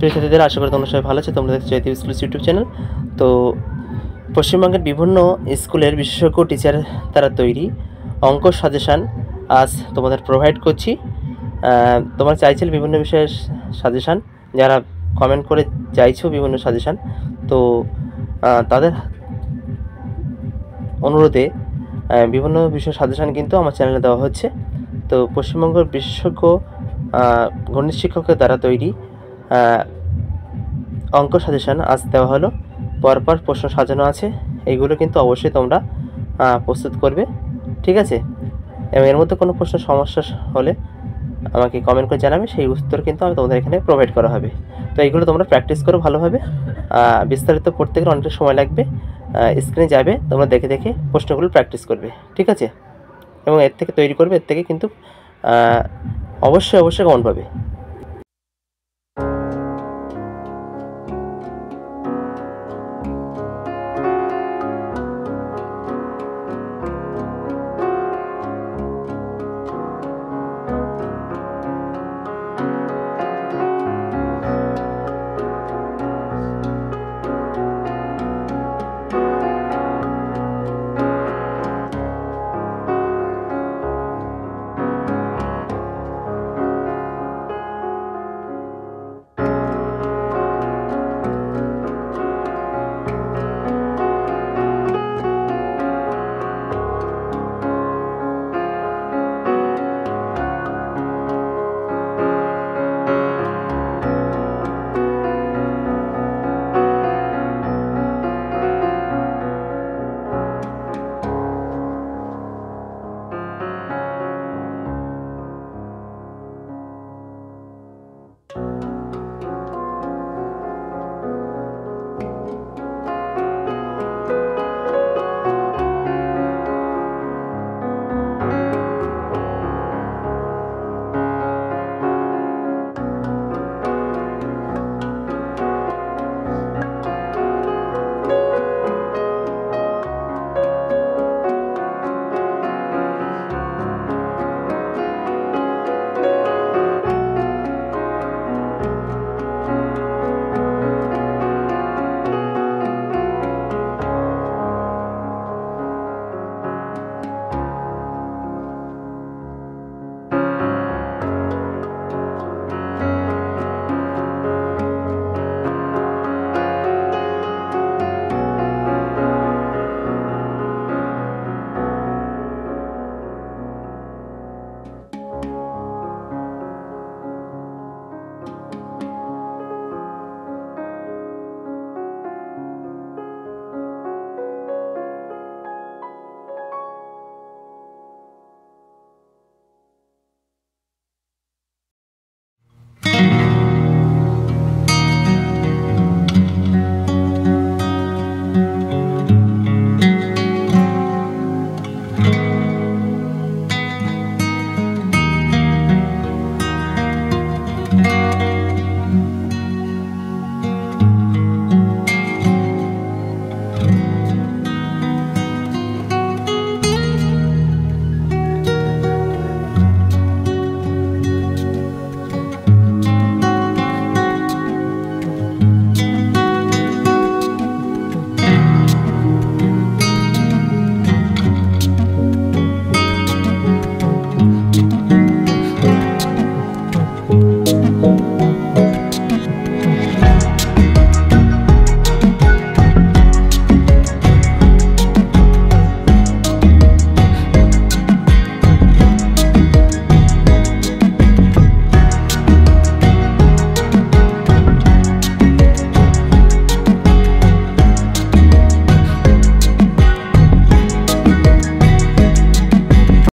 প্রিয় ছাত্রীদের, আশা করি তোমরা সবাই ভালো আছো। তোমরা দেখছো জয়দীপ স্কুল ইউটিউব চ্যানেল। তো পশ্চিমবঙ্গের বিভিন্ন স্কুলের বিশেষজ্ঞ টিচার দ্বারা তৈরি অঙ্ক সাজেশান আজ তোমাদের প্রোভাইড করছি। তোমরা চাইছিলে বিভিন্ন বিষয়ের সাজেশান, যারা কমেন্ট করে চাইছো বিভিন্ন সাজেশান, তো তাদের অনুরোধে বিভিন্ন বিষয়ের সাজেশান কিন্তু আমার চ্যানেলে দেওয়া হচ্ছে। তো পশ্চিমবঙ্গের বিশেষজ্ঞ গণিত শিক্ষকের দ্বারা তৈরি অঙ্ক সাজেশান আজ দেওয়া হলো। পরপর প্রশ্ন সাজানো আছে, এইগুলো কিন্তু অবশ্যই তোমরা প্রস্তুত করবে, ঠিক আছে? এবং এর মধ্যে কোনো প্রশ্ন সমস্যা হলে আমাকে কমেন্ট করে জানাবে, সেই উত্তর কিন্তু আমি তোমাদের এখানে প্রোভাইড করা হবে। তো এইগুলো তোমরা প্র্যাকটিস করো ভালোভাবে। বিস্তারিত পড়তে গেলে অনেকটা সময় লাগবে। স্ক্রিনে যাবে, তোমরা দেখে দেখে প্রশ্নগুলো প্র্যাকটিস করবে, ঠিক আছে? এবং এর থেকে তৈরি করবে, এর থেকে কিন্তু অবশ্যই কমন পাবে।